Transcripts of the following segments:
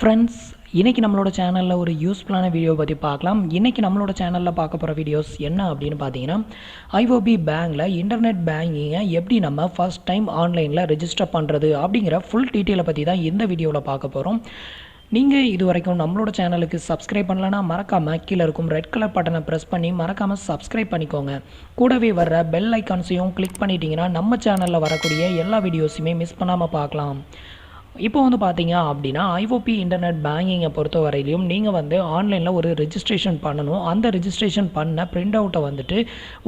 Friends, இன்றைக்கி நம்மளோட சேனலில் ஒரு யூஸ்ஃபுல்லான வீடியோ பற்றி பார்க்கலாம். இன்றைக்கி நம்மளோட சேனலில் பார்க்க போகிற வீடியோஸ் என்ன அப்படின்னு பார்த்தீங்கன்னா, ஐஓபி பேங்க்கில் இன்டர்நெட் பேங்கிங்கை எப்படி நம்ம ஃபர்ஸ்ட் டைம் ஆன்லைனில் ரெஜிஸ்டர் பண்ணுறது அப்படிங்கிற ஃபுல் டீட்டெயிலை பற்றி தான் இந்த வீடியோவில் பார்க்க போகிறோம். நீங்கள் இது வரைக்கும் நம்மளோட சேனலுக்கு சப்ஸ்கிரைப் பண்ணலன்னா மறக்காமல் கீழே இருக்கும் ரெட் கலர் பட்டனை ப்ரெஸ் பண்ணி மறக்காமல் சப்ஸ்கிரைப் பண்ணிக்கோங்க. கூடவே வர்ற பெல் ஐக்கான்ஸையும் கிளிக் பண்ணிட்டீங்கன்னா நம்ம சேனலில் வரக்கூடிய எல்லா வீடியோஸுமே மிஸ் பண்ணாமல் பார்க்கலாம். இப்போ பார்த்தீங்க அப்படின்னா, ஐஓபி இன்டர்நெட் பேங்கிங்கை பொறுத்த வரையிலையும் நீங்கள் ஆன்லைனில் ஒரு ரெஜிஸ்ட்ரேஷன் பண்ணணும். அந்த ரெஜிஸ்ட்ரேஷன் பண்ண பிரிண்ட் அவுட்டை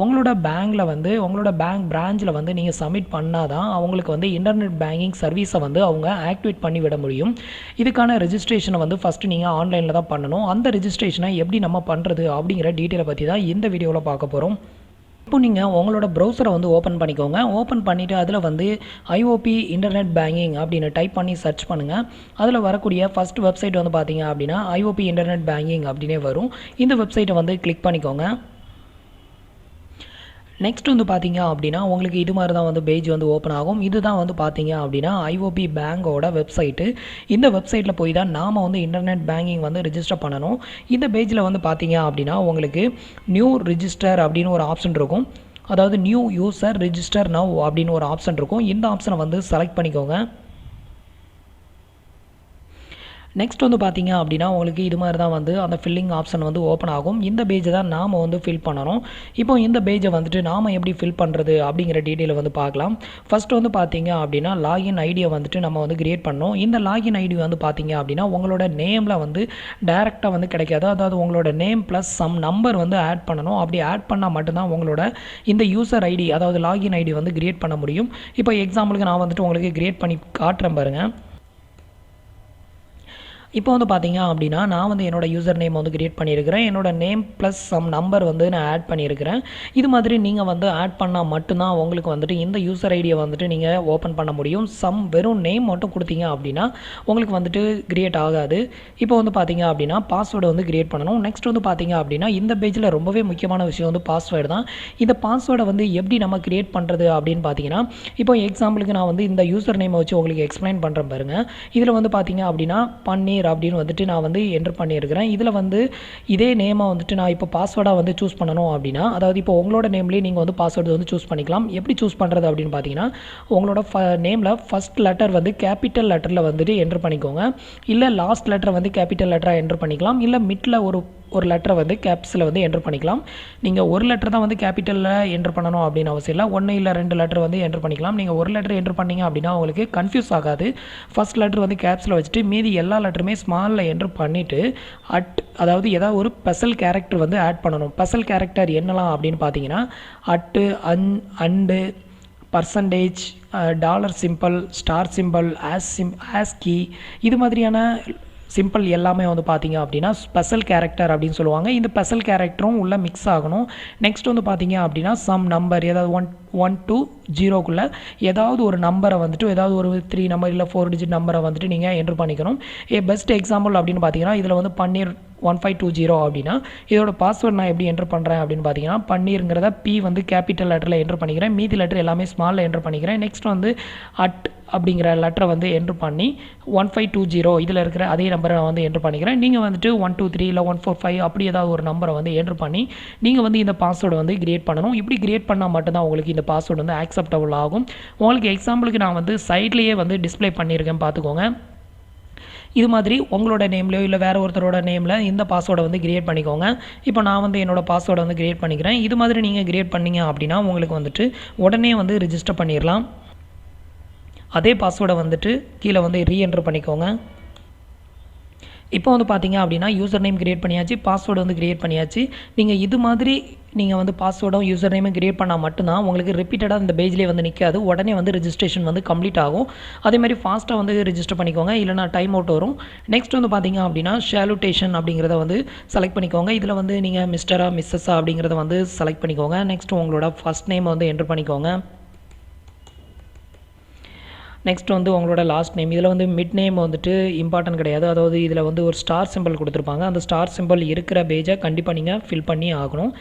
உங்களோட பேங்க்கில் உங்களோட பேங்க் பிரான்ச்சில் நீங்கள் சப்மிட் பண்ணால் தான் அவங்களுக்கு இன்டர்நெட் பேங்கிங் சர்வீஸை அவங்க ஆக்டிவேட் பண்ணி விட முடியும். இதுக்கான ரெஜிஸ்ட்ரேஷனை ஃபஸ்ட்டு நீங்கள் ஆன்லைனில் தான் பண்ணணும். அந்த ரெஜிஸ்ட்ரேஷனை எப்படி நம்ம பண்ணுறது அப்படிங்கிற டீட்டெயிலை பற்றி தான் இந்த வீடியோவில் பார்க்க போகிறோம். இப்போ நீங்கள் உங்களோட ப்ரௌசரை ஓப்பன் பண்ணிக்கோங்க. ஓப்பன் பண்ணிவிட்டு அதில் ஐஓபி இன்டர்நெட் பேங்கிங் அப்படின்னு டைப் பண்ணி சர்ச் பண்ணுங்கள். அதில் வரக்கூடிய ஃபஸ்ட் வெப்சைட் பார்த்தீங்க அப்படின்னா ஐஓபி இன்டர்நெட் பேங்கிங் அப்படின்னே வரும். இந்த வெப்சைட்டை கிளிக் பண்ணிக்கோங்க. நெக்ஸ்ட் பார்த்தீங்க அப்படின்னா உங்களுக்கு இது மாதிரி தான் பேஜ் ஓப்பன் ஆகும். இது தான் பார்த்தீங்க அப்படின்னா ஐஓபி பேங்கோட வெப்சைட்டு. இந்த வெப்சைட்டில் போய் தான் நாம் இன்டர்நெட் பேங்கிங் ரெஜிஸ்டர் பண்ணணும். இந்த பேஜில் பார்த்தீங்க அப்படின்னா உங்களுக்கு நியூ ரிஜிஸ்டர் அப்படின்னு ஒரு ஆப்ஷன் இருக்கும். அதாவது நியூ யூசர் ரிஜிஸ்டர் நவ் அப்படின்னு ஒரு ஆப்ஷன் இருக்கும். இந்த ஆப்ஷனை செலக்ட் பண்ணிக்கோங்க. நெக்ஸ்ட் பார்த்தீங்க அப்படின்னா உங்களுக்கு இது மாதிரி தான் அந்த ஃபில்லிங் ஆப்ஷன் ஓப்பன் ஆகும். இந்த பேஜை தான் நாம் ஃபில் பண்ணணும். இப்போ இந்த பேஜை நாம் எப்படி ஃபில் பண்ணுறது அப்படிங்கிற டீட்டெயிலை பார்க்கலாம். ஃபஸ்ட்டு பார்த்தீங்க அப்படின்னா லாகின் ஐடியை நம்ம கிரியேட் பண்ணோம். இந்த லாகின் ஐடி பார்த்தீங்க அப்படின்னா உங்களோட நேமில் டைரெக்டாக கிடைக்காது. அதாவது உங்களோட name plus some number add பண்ணணும். அப்படி ஆட் பண்ணால் மட்டும்தான் உங்களோட இந்த யூசர் ஐடி அதாவது லாகின் ஐடி கிரியேட் பண்ண முடியும். இப்போ எக்ஸாம்பிளுக்கு நான் உங்களுக்கு கிரியேட் பண்ணி காட்டுறேன் பாருங்கள். இப்போ பார்த்தீங்க அப்படின்னா நான் என்னோடய யூசர் நேம் கிரியேட் பண்ணியிருக்கிறேன். என்னோட நேம் ப்ளஸ் சம் நம்பர் நான் ஆட் பண்ணியிருக்கிறேன். இது மாதிரி நீங்கள் ஆட் பண்ணால் மட்டும்தான் உங்களுக்கு இந்த யூசர் ஐடியை நீங்கள் ஓப்பன் பண்ண முடியும். வெறும் நேம் மட்டும் கொடுத்தீங்க அப்படின்னா உங்களுக்கு கிரியேட் ஆகாது. இப்போ பார்த்தீங்க அப்படின்னா பாஸ்வேர்டு கிரியேட் பண்ணணும். நெக்ஸ்ட் பார்த்தீங்க அப்படின்னா இந்த பேஜில் ரொம்பவே முக்கியமான விஷயம் பாஸ்வேர்டு தான். இந்த பாஸ்வேர்டை எப்படி நம்ம கிரியேட் பண்ணுறது அப்படின்னு பார்த்தீங்கன்னா, இப்போ எக்ஸாம்பிளுக்கு நான் இந்த யூசர் நேமை வச்சு உங்களுக்கு எக்ஸ்பிளைன் பண்ணுறேன் பாருங்கள். இதில் பார்த்தீங்க அப்படின்னா பன்னீர் அப்படின்னு நான் என்டர் பண்ணியிருக்கிறேன். இதில் இதே நேமை நான் இப்போ பாஸ்வேர்டாக சூஸ் பண்ணணும் அப்படின்னா, அதாவது இப்போ உங்களோட நேம்லேயே நீங்கள் பாஸ்வேர்டு சூஸ் பண்ணிக்கலாம். எப்படி சூஸ் பண்ணுறது அப்படின்னு பார்த்தீங்கன்னா, உங்களோட நேமில் ஃபஸ்ட் லெட்டர் கேபிட்டல் லெட்டரில் என்டர் பண்ணிக்கோங்க. இல்லை லாஸ்ட் லெட்டரை கேபிட்டல் லெட்டராக என்டர் பண்ணிக்கலாம். இல்லை மிட்டில் ஒரு லெட்டரை கேப்ஸில் என்டர் பண்ணிக்கலாம். நீங்கள் ஒரு லெட்டர் தான் கேபிட்டலில் என்டர் பண்ணணும் அப்படின்னு அவசியம் இல்லை. 1 இல்லை 2 லெட்டர் என்டர் பண்ணிக்கலாம். நீங்கள் ஒரு லெட்டர் என்டர் பண்ணிங்க அப்படின்னா உங்களுக்கு கன்ஃபியூஸ் ஆகாது. ஃபஸ்ட் லெட்டர் கேப்ஸில் வச்சுட்டு மீதி எல்லா லெட்டருமே ஸ்மாலில் என்டர் பண்ணிவிட்டு அதாவது ஏதாவது ஒரு ஸ்பெஷல் கேரக்டர் ஆட் பண்ணணும். ஸ்பெஷல் கேரக்டர் என்னலாம் அப்படின்னு பார்த்தீங்கன்னா at, and, percentage, dollar simple, star simple, ASCII இது மாதிரியான சிம்பிள் எல்லாமே பார்த்தீங்க அப்படின்னா ஸ்பெஷல் கேரக்டர் அப்படின்னு சொல்லுவாங்க. இந்த ஸ்பெஷல் கேரக்டரும் உள்ளே மிக்ஸ் ஆகணும். நெக்ஸ்ட் பார்த்தீங்க அப்படின்னா சம் நம்பர் ஏதாவது 1 to 0க்குள்ளே ஏதாவது ஒரு நம்பரை ஏதாவது ஒரு 3 நம்பர் இல்லை 4 டிஜிட் நம்பரை நீங்கள் என்ட்ரு பண்ணிக்கணும். பெஸ்ட் எக்ஸாம்பிள் அப்படின்னு பார்த்தீங்கன்னா இதில் பன்னீர் 1520 அப்படின்னா இதோட பாஸ்வேர்ட் நான் எப்படி என்ட்ரு பண்ணுறேன் அப்படின்னு பார்த்தீங்கன்னா பன்னீருங்கிறத பி கேபிட்டல் லெட்டரில் என்ட்ரு பண்ணிக்கிறேன். மீதி லெட்டர் எல்லாமே ஸ்மாலில் என்ட்ரு பண்ணிக்கிறேன். நெக்ஸ்ட் அட் அப்படிங்கிற லெட்டரை என்ட்ரு பண்ணி 1520 இதில் இருக்கிற அதே நம்பரை நான் என்ட்ரு பண்ணிக்கிறேன். நீங்கள் 123 இல்லை 145 அப்படி ஏதாவது ஒரு நம்பரை என்ட்ரு பண்ணி நீங்கள் இந்த பாஸ்வேர்டை கிரியேட் பண்ணணும். இப்படி கிரியேட் பண்ணால் மட்டும்தான் உங்களுக்கு இந்த பாஸ்வேர்டு ஆக்செப்டபுள் ஆகும். உங்களுக்கு எக்ஸாம்பிளுக்கு நான் சைட்லேயே டிஸ்பிளே பண்ணியிருக்கேன் பார்த்துக்கோங்க. இது மாதிரி உங்களோட நேம்லையோ இல்லை வேறு ஒருத்தரோட நேமில் இந்த பாஸ்வேர்டை கிரியேட் பண்ணிக்கோங்க. இப்போ நான் என்னோட பாஸ்வேர்டை கிரியேட் பண்ணிக்கிறேன். இது மாதிரி நீங்கள் கிரியேட் பண்ணிங்க அப்படின்னா உங்களுக்கு உடனே ரிஜிஸ்டர் பண்ணிடலாம். அதே பாஸ்வேர்டை கீழே ரீஎன்டர் பண்ணிக்கோங்க. இப்போ பார்த்தீங்க அப்படின்னா யூசர் நேம் கிரியேட் பண்ணியாச்சு, பாஸ்வேர்டு கிரியேட் பண்ணியாச்சு. நீங்கள் இது மாதிரி நீங்கள் பாஸ்வேர்டும் யூசர் நேமும் கிரியேட் பண்ணால் மட்டும்தான் உங்களுக்கு ரிப்பீட்டடாக இந்த பேஜ்லேயே நிற்காது. உடனே ரெஜிஸ்ட்ரேஷன் கம்ப்ளீட் ஆகும். அதே மாதிரி ஃபாஸ்ட்டாக ரெஜிஸ்டர் பண்ணிக்கோங்க, இல்லைனா டைம் அவுட் வரும். நெக்ஸ்ட் பார்த்தீங்க அப்படின்னா ஷேலுட்டேஷன் அப்படிங்கிறத செலக்ட் பண்ணிக்கோங்க. இதில் நீங்கள் மிஸ்டரா மிஸ்ஸஸா அப்படிங்கிறத செலக்ட் பண்ணிக்கோங்க. நெக்ஸ்ட் உங்களோட ஃபஸ்ட் நேம் என்ட்ரு பண்ணிக்கோங்க. நெக்ஸ்ட் உங்களோட லாஸ்ட் நேம். இதில் மிட் நேம் இம்பார்ட்டன்ட் கிடையாது. அதாவது இதில் ஒரு ஸ்டார் சிம்பிள் கொடுத்துருப்பாங்க. அந்த ஸ்டார் சிம்பிள் இருக்கிற பேஜை கண்டிப்பாக நீங்கள் ஃபில் பண்ணி ஆகணும்.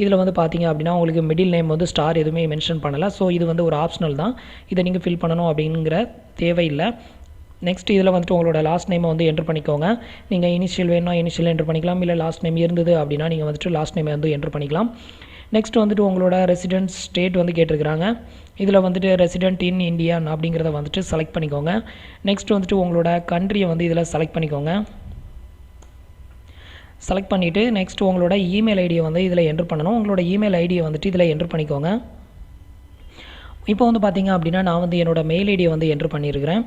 இதில் பார்த்தீங்க அப்படின்னா உங்களுக்கு மிடில் நேம் ஸ்டார் எதுவுமே மென்ஷன் பண்ணலை. ஸோ இது ஒரு ஆப்ஷனல் தான். இதை நீங்கள் ஃபில் பண்ணணும் அப்படிங்கிற தேவையில்லை. நெக்ஸ்ட் இதில் வந்துட்டு உங்களோட லாஸ்ட் நேமை வந்து என்ட்ரு பண்ணிக்கோங்க. நீங்கள் இனிஷியல் வேணும்னா இனிஷியல் என்ட்ரு பண்ணிக்கலாம், இல்லை லாஸ்ட் நேம் இருந்தது அப்படின்னா நீங்கள் வந்துட்டு லாஸ்ட் நேமை வந்து என்ட்ரு பண்ணிக்கலாம். நெக்ஸ்ட் வந்துட்டு உங்களோட ரெசிடென்ஸ் ஸ்டேட் வந்து கேட்டிருக்கிறாங்க. இதில் வந்துட்டு ரெசிடென்ட் இன் இந்தியன் அப்படிங்கிறத வந்துட்டு செலக்ட் பண்ணிக்கோங்க. நெக்ஸ்ட் வந்துட்டு உங்களோட கண்ட்ரியை வந்து இதில் செலக்ட் பண்ணிக்கோங்க. செலக்ட் பண்ணிவிட்டு நெக்ஸ்ட் உங்களோட இமெயில் ஐடியை வந்து இதில் என்ட்ரு பண்ணணும். உங்களோட இமெயில் ஐடியை வந்துட்டு இதில் என்ட்ரு பண்ணிக்கோங்க. இப்போ வந்து பார்த்தீங்க அப்படின்னா நான் வந்து என்னோடய மெயில் ஐடியை வந்து என்ட்ரு பண்ணியிருக்கிறேன்.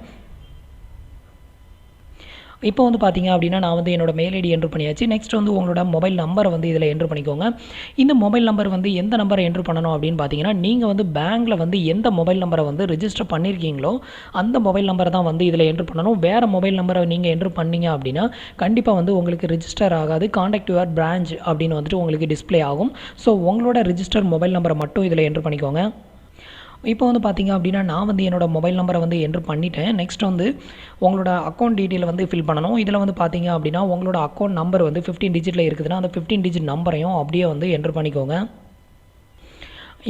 இப்போ வந்து பார்த்தீங்க அப்படின்னா நான் வந்து என்னோட மெயில் ஐடி என்ட்ரு பண்ணியாச்சு. நெக்ஸ்ட் வந்து உங்களோட மொபைல் நம்பரை வந்து இதில் என்ட்ரு பண்ணிக்கோங்க. இந்த மொபைல் நம்பர் வந்து எந்த நம்பரை என்ட்ரு பண்ணணும் அப்படின்னு பார்த்தீங்கன்னா, நீங்கள் வந்து பேங்க்கில் வந்து எந்த மொபைல் நம்பரை வந்து ரிஜிஸ்டர் பண்ணியிருக்கீங்களோ அந்த மொபைல் நம்பரை தான் வந்து இதில் என்ட்ரு பண்ணணும். வேறு மொபைல் நம்பரை நீங்கள் என்ட்ரு பண்ணீங்க அப்படின்னா கண்டிப்பாக வந்து உங்களுக்கு ரிஜிஸ்டர் ஆகாது. கான்டாக்ட் யுவர் பிரான்ச் அப்படின்னு வந்துட்டு உங்களுக்கு டிஸ்ப்ளே ஆகும். ஸோ உங்களோட ரிஜிஸ்டர் மொபைல் நம்பரை மட்டும் இதில் என்ட்ரு பண்ணிக்கோங்க. இப்போ வந்து பார்த்தீங்க அப்படின்னா நான் வந்து என்னோடய மொபைல் நம்பரை வந்து என்ட்ரு பண்ணிட்டேன். நெக்ஸ்ட் வந்து உங்களோட அக்கௌண்ட் டீட்டெயில் வந்து ஃபில் பண்ணணும். இதில் வந்து பார்த்தீங்க அப்படின்னா உங்களோட அக்கௌண்ட் நம்பர் வந்து 15 டிஜிட்டில் இருக்குதுன்னா அந்த 15 டிஜிட் நம்பரையும் அப்படியே வந்து என்ட்ரு பண்ணிக்கோங்க.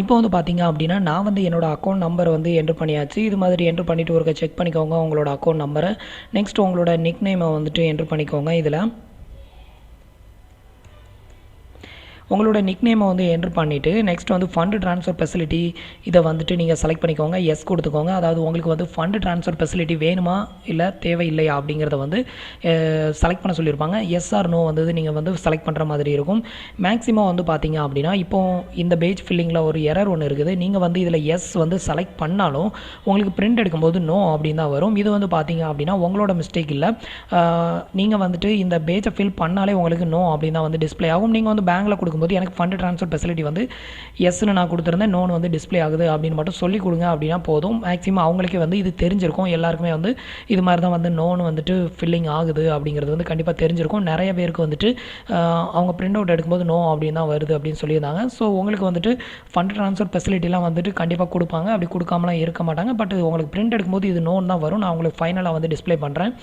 இப்போ வந்து பார்த்தீங்க அப்படின்னா நான் வந்து என்னோடய அக்கௌண்ட் நம்பர் வந்து என்ட்ரு பண்ணியாச்சு. இது மாதிரி என்ட்ரு பண்ணிவிட்டு ஒருக்க செக் பண்ணிக்கோங்க உங்களோட அக்கௌண்ட் நம்பரை. நெக்ஸ்ட் உங்களோட நிக் நேமை வந்துட்டு என்ட்ரு பண்ணிக்கோங்க. இதில் உங்களோட நிக் நேமை வந்து என்ட்ரு பண்ணிவிட்டு நெக்ஸ்ட் வந்து ஃபண்டு ட்ரான்ஸ்ஃபர் ஃபெசிலிட்டி இதை வந்துட்டு நீங்கள் செலக்ட் பண்ணிக்கோங்க. எஸ் கொடுத்துக்கோங்க. அதாவது உங்களுக்கு வந்து ஃபண்டு ட்ரான்ஸ்ஃபர் ஃபெசிலிட்டி வேணுமா இல்லை தேவையில்லையா அப்படிங்கிறத வந்து செலக்ட் பண்ண சொல்லியிருப்பாங்க. எஸ் ஆர் நோ வந்து நீங்கள் வந்து செலக்ட் பண்ணுற மாதிரி இருக்கும். மேக்ஸிமம் வந்து பார்த்தீங்க அப்படின்னா இப்போது இந்த பேஜ் ஃபில்லிங்கில் ஒரு எரர் ஒன்று இருக்குது. நீங்கள் வந்து இதில் எஸ் வந்து செலக்ட் பண்ணாலும் உங்களுக்கு பிரிண்ட் எடுக்கும்போது நோ அப்படின்னு தான் வரும். இது வந்து பார்த்தீங்க அப்படின்னா உங்களோட மிஸ்டேக் இல்லை. நீங்கள் வந்துட்டு இந்த பேஜை ஃபில் பண்ணாலே உங்களுக்கு நோ அப்படின்னு தான் வந்து டிஸ்ப்ளே ஆகும். நீங்கள் வந்து பேங்க்கில் கொடுக்கும்போது எனக்கு ஃபண்ட் ட்ரான்ஸ்ஃபர் ஃபெசிலிட்டி வந்து எஸ்ன்னு நான் கொடுத்துருந்தேன், நோன் வந்து டிஸ்ப்ளே ஆகுது அப்படின்னு மட்டும் சொல்லி கொடுங்க அப்படின்னா போதும். மேக்ஸிமம் அவங்களுக்கே வந்து இது தெரிஞ்சிருக்கும். எல்லாருக்குமே வந்து இது மாதிரி தான் வந்து நோன் வந்துட்டு ஃபில்லிங் ஆகுது அப்படிங்கிறது வந்து கண்டிப்பாக தெரிஞ்சிருக்கும். நிறைய பேருக்கு வந்துட்டு அவங்க பிரிண்ட் அவுட் எடுக்கும்போது நோ அப்படின்னு தான் வருது அப்படின்னு சொல்லியிருந்தாங்க. ஸோ உங்களுக்கு வந்துட்டு ஃபண்ட் ட்ரான்ஸ்ஃபர் ஃபெசிலிட்டிலாம் வந்துட்டு கண்டிப்பாக கொடுப்பாங்க. அப்படி கொடுக்காமலாம் இருக்க மாட்டாங்க. பட் உங்களுக்கு பிரிண்ட் எடுக்கும்போது இது நோன் தான் வரும். நான் உங்களுக்கு ஃபைனலாக வந்து டிஸ்ப்ளே பண்ணுறேன்.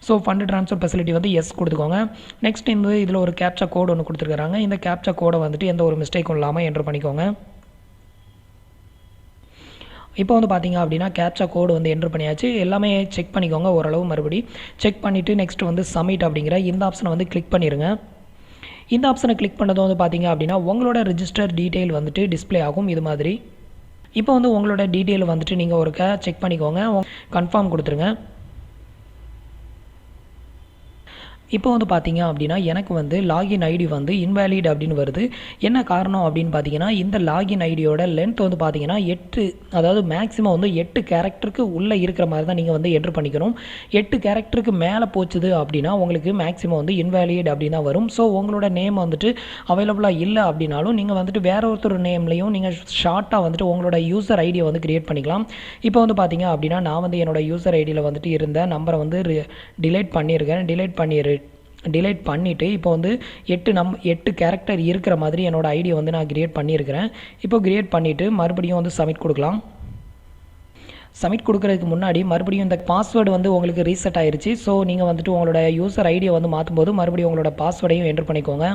ஸோ ஃபண்ட் ட்ரான்ஸ்ஃபர் ஃபெசிலிட்டி வந்து எஸ் கொடுத்துக்கோங்க. நெக்ஸ்ட் இந்த இதில் ஒரு கேப்சா கோடு ஒன்று கொடுத்துருக்காங்க. இந்த கேப்சா கோடை வந்துட்டு எந்த ஒரு மிஸ்டேக்கும் இல்லாமல் என்ட்ரு பண்ணிக்கோங்க. இப்போ வந்து பார்த்தீங்க அப்படின்னா கேப்சா கோடு வந்து என்ட்ரு பண்ணியாச்சு. எல்லாமே செக் பண்ணிக்கோங்க ஓரளவு. மறுபடி செக் பண்ணிவிட்டு நெக்ஸ்ட் வந்து சப்மிட் அப்படிங்கிற இந்த ஆப்ஷனை வந்து கிளிக் பண்ணிடுங்க. இந்த ஆப்ஷனை கிளிக் பண்ணதும் வந்து பார்த்தீங்க அப்படின்னா உங்களோட ரிஜிஸ்டர் டீட்டெயில் வந்துட்டு டிஸ்ப்ளே ஆகும் இது மாதிரி. இப்போ வந்து உங்களோட டீட்டெயில் வந்துட்டு நீங்கள் ஒருக்க செக் பண்ணிக்கோங்க. கன்ஃபார்ம் கொடுத்துருங்க. இப்போ வந்து பார்த்தீங்க அப்படின்னா எனக்கு வந்து லாகின் ஐடி வந்து இன்வேலிட் அப்படின்னு வருது. என்ன காரணம் அப்படின்னு பார்த்தீங்கன்னா இந்த லாகின் ஐடியோட லென்த் வந்து பார்த்தீங்கன்னா 8, அதாவது மேக்ஸிமம் வந்து 8 கேரக்டருக்கு உள்ளே இருக்கிற மாதிரி தான் நீங்கள் வந்து என்ட்ரு பண்ணிக்கணும். 8 கேரக்டருக்கு மேலே போச்சுது அப்படின்னா உங்களுக்கு மேக்ஸிமம் வந்து இன்வேலிட் அப்படின்னு தான் வரும். ஸோ உங்களோட நேம் வந்துட்டு அவைலபிளாக இல்லை அப்படின்னாலும் நீங்கள் வந்துட்டு வேற ஒருத்தர் நேம்லையும் நீங்கள் ஷார்ட்டாக வந்துட்டு உங்களோட யூசர் ஐடியை வந்து கிரியேட் பண்ணிக்கலாம். இப்போ வந்து பார்த்தீங்க அப்படின்னா நான் வந்து என்னோட யூசர் ஐடியில் வந்துட்டு இருந்த நம்பரை வந்து டிலேட் பண்ணியிருக்கேன். டிலேட் பண்ணிவிட்டு இப்போ வந்து 8 கேரக்டர் இருக்கிற மாதிரி என்னோடய ஐடியை வந்து நான் கிரியேட் பண்ணியிருக்கிறேன். இப்போ கிரியேட் பண்ணிவிட்டு மறுபடியும் வந்து சப்மிட் கொடுக்கலாம். சப்மிட் கொடுக்குறதுக்கு முன்னாடி மறுபடியும் இந்த பாஸ்வேர்டு வந்து உங்களுக்கு ரீசெட் ஆயிருச்சு. ஸோ நீங்கள் வந்துட்டு உங்களோட யூசர் ஐடியை வந்து மாற்றும்போது மறுபடியும் உங்களோட பாஸ்வேர்டையும் என்ட்ரு பண்ணிக்கோங்க.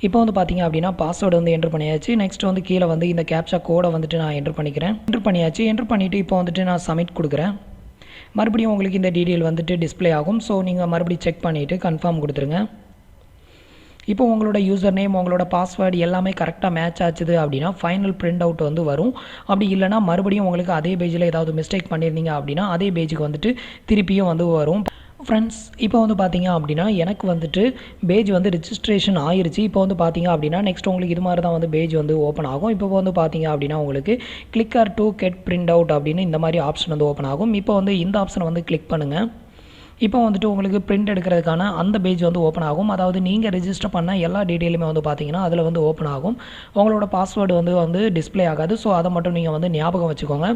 இப்போ வந்து பார்த்தீங்க அப்படின்னா பாஸ்வேர்டு வந்து என்ட்ரு பண்ணியாச்சு. நெக்ஸ்ட் வந்து கீழே வந்து இந்த கேப்சா கோடை வந்துட்டு நான் என்ட்ரு பண்ணிக்கிறேன். என்ட்ரு பண்ணிவிட்டு இப்போ வந்துட்டு நான் சப்மிட் கொடுக்குறேன். மறுபடியும் உங்களுக்கு இந்த டீட்டெயில் வந்துட்டு டிஸ்ப்ளே ஆகும். ஸோ நீங்கள் மறுபடியும் செக் பண்ணிவிட்டு கன்ஃபார்ம் கொடுத்துருங்க. இப்போ உங்களோட யூசர் நேம் உங்களோட பாஸ்வேர்டு எல்லாமே கரெக்டாக மேட்ச் ஆச்சுது அப்படின்னா ஃபைனல் பிரிண்ட் அவுட் வந்து வரும். அப்படி இல்லைனா மறுபடியும் உங்களுக்கு அதே பேஜில் ஏதாவது மிஸ்டேக் பண்ணியிருந்தீங்க அப்படின்னா அதே பேஜுக்கு வந்துட்டு திருப்பியும் வந்து வரும். ஃப்ரெண்ட்ஸ் இப்போ வந்து பார்த்தீங்க அப்படின்னா எனக்கு வந்துட்டு பேஜ் வந்து ரிஜிஸ்ட்ரேஷன் ஆயிருச்சு. இப்போ வந்து பார்த்தீங்க அப்படின்னா நெக்ஸ்ட் உங்களுக்கு இது மாதிரி தான் வந்து பேஜ் வந்து ஓப்பன் ஆகும். இப்போ வந்து பார்த்தீங்க அப்படின்னா உங்களுக்கு clicker to get print out அப்படின்னு இந்த மாதிரி ஆப்ஷன் வந்து ஓப்பன் ஆகும். இப்போ வந்து இந்த ஆப்ஷனை வந்து கிளிக் பண்ணுங்கள். இப்போ வந்துட்டு உங்களுக்கு பிரிண்ட் எடுக்கிறதுக்கான அந்த பேஜ் வந்து ஓப்பன் ஆகும். அதாவது நீங்கள் ரெஜிஸ்டர் பண்ண எல்லா டீட்டெயிலுமே வந்து பார்த்தீங்கன்னா அதில் வந்து ஓப்பன் ஆகும். உங்களோட பாஸ்வேர்டு வந்து டிஸ்ப்ளே ஆகாது. ஸோ அதை மட்டும் நீங்கள் வந்து ஞாபகம் வச்சுக்கோங்க.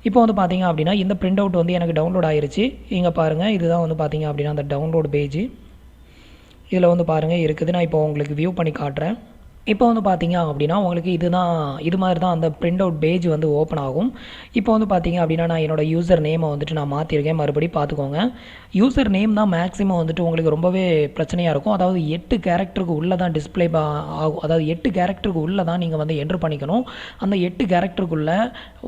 இப்போ வந்து பார்த்தீங்க அப்படின்னா இந்த பிரிண்ட் அவுட் வந்து எனக்கு டவுன்லோட் ஆயிருச்சு. இங்கே பாருங்கள், இதுதான் வந்து பார்த்தீங்க அப்படின்னா அந்த டவுன்லோட் பேஜ். இதில் வந்து பாருங்கள் இருக்குது. நான் இப்போ உங்களுக்கு வியூ பண்ணி காட்டுறேன். இப்போ வந்து பார்த்தீங்க அப்படின்னா உங்களுக்கு இது மாதிரி தான் அந்த பிரிண்ட் அவுட் பேஜ் வந்து ஓப்பன் ஆகும். இப்போ வந்து பார்த்தீங்க அப்படின்னா நான் என்னோட யூசர் நேமை வந்துட்டு நான் மாற்றிருக்கேன். மறுபடியும் பார்த்துக்கோங்க. யூசர் நேம் தான் மேக்ஸிமம் வந்துட்டு உங்களுக்கு ரொம்பவே பிரச்சனையாக இருக்கும். அதாவது 8 கேரக்டருக்கு உள்ளே தான் டிஸ்ப்ளே ஆகும். அதாவது 8 கேரக்டருக்கு உள்ளே தான் நீங்கள் வந்து என்ட்ரு பண்ணிக்கணும். அந்த 8 கேரக்டருக்குள்ளே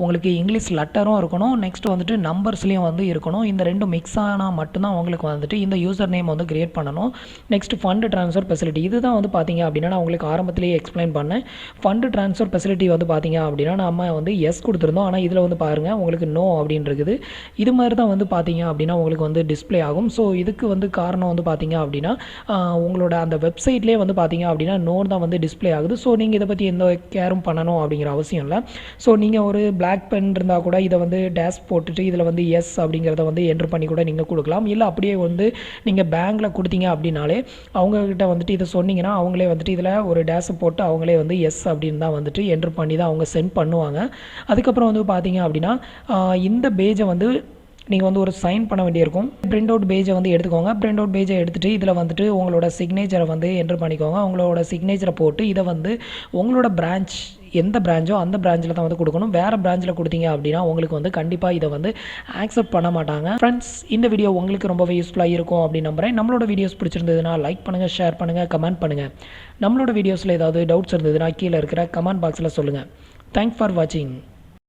உங்களுக்கு இங்கிலீஷ் லெட்டரும் இருக்கணும். நெக்ஸ்ட் வந்துட்டு நம்பர்ஸ்லேயும் வந்து இருக்கணும். இந்த 2 மிக்ஸ் ஆனால் மட்டும்தான் உங்களுக்கு வந்துட்டு இந்த யூசர் நேம் வந்து கிரியேட் பண்ணணும். நெக்ஸ்ட் ஃபண்ட் ட்ரான்ஸ்ஃபர் ஃபெசிலிட்டி இதுதான் வந்து பார்த்தீங்க அப்படின்னா நான் உங்களுக்கு ஆரம்பத்திலேயே எக்ஸ்பிளைன் பண்ணேன். ஃபண்ட் ட்ரான்ஸ்ஃபர் ஃபெசிலிட்டி வந்து பார்த்தீங்க அப்படின்னா நம்ம வந்து எஸ் கொடுத்துருந்தோம். ஆனால் இதில் வந்து பாருங்கள் உங்களுக்கு நோ அப்படின்னு இருக்குது. இது மாதிரி தான் வந்து பார்த்தீங்க அப்படின்னா உங்களுக்கு வந்து டிஸ்ப்ளே ஆகும். ஸோ இதுக்கு வந்து காரணம் வந்து பார்த்தீங்க அப்படின்னா உங்களோட அந்த வெப்சைட்லேயே வந்து பார்த்தீங்க அப்படின்னா நோ தான் வந்து டிஸ்ப்ளே ஆகுது. ஸோ நீங்கள் இதை பற்றி எந்த கேரும் பண்ணணும் அப்படிங்கிற அவசியம் இல்லை. ஸோ நீங்கள் ஒரு பிளாக் பென் இருந்தால் கூட இதை வந்து டேஷ் போட்டுட்டு இதில் வந்து எஸ் அப்படிங்கிறத வந்து என்ட்ரு பண்ணி கூட நீங்கள் கொடுக்கலாம். இல்லை அப்படியே வந்து நீங்கள் பேங்க்கில் கொடுத்தீங்க அப்படின்னாலே அவங்கக்கிட்ட வந்துட்டு இதை சொன்னீங்கன்னா அவங்களே வந்துட்டு இதில் ஒரு டேஷை போட்டு அவங்களே வந்து எஸ் அப்படின்னு தான் வந்துட்டு என்ட்ரு பண்ணி தான் அவங்க சென்ட் பண்ணுவாங்க. அதுக்கப்புறம் வந்து பார்த்தீங்க அப்படின்னா இந்த பேஜை வந்து நீங்கள் வந்து ஒரு சைன் பண்ண வேண்டியிருக்கும். பிரிண்ட் அவுட் பேஜை வந்து எடுத்துக்கோங்க. பிரிண்ட் அவுட் பேஜை எடுத்துகிட்டு இதில் வந்துட்டு உங்களோட சிக்னேச்சரை வந்து என்ட்ரு பண்ணிக்கோங்க. உங்களோட சிக்னேச்சரை போட்டு இதை வந்து உங்களோட பிரான்ச் எந்த பிரான்ச்சோ அந்த பிரான்ச்சில் தான் வந்து கொடுக்கணும். வேறு பிரான்ச்சில் கொடுத்தீங்க அப்படின்னா உங்களுக்கு வந்து கண்டிப்பாக இதை வந்து ஆக்செப்ட் பண்ண மாட்டாங்க. ஃப்ரெண்ட்ஸ், இந்த வீடியோ உங்களுக்கு ரொம்பவே யூஸ்ஃபுல்லாக இருக்கும் அப்படின்னு நம்புகிறேன். நம்மளோட வீடியோஸ் பிடிச்சிருந்ததுன்னா லைக் பண்ணுங்கள், ஷேர் பண்ணுங்கள், கமெண்ட் பண்ணுங்கள். நம்மளோட வீடியோஸில் ஏதாவது டவுட்ஸ் இருந்ததுன்னா கீழே இருக்கிற கமெண்ட் பாக்ஸில் சொல்லுங்கள். தேங்க்ஸ் ஃபார் வாட்சிங்.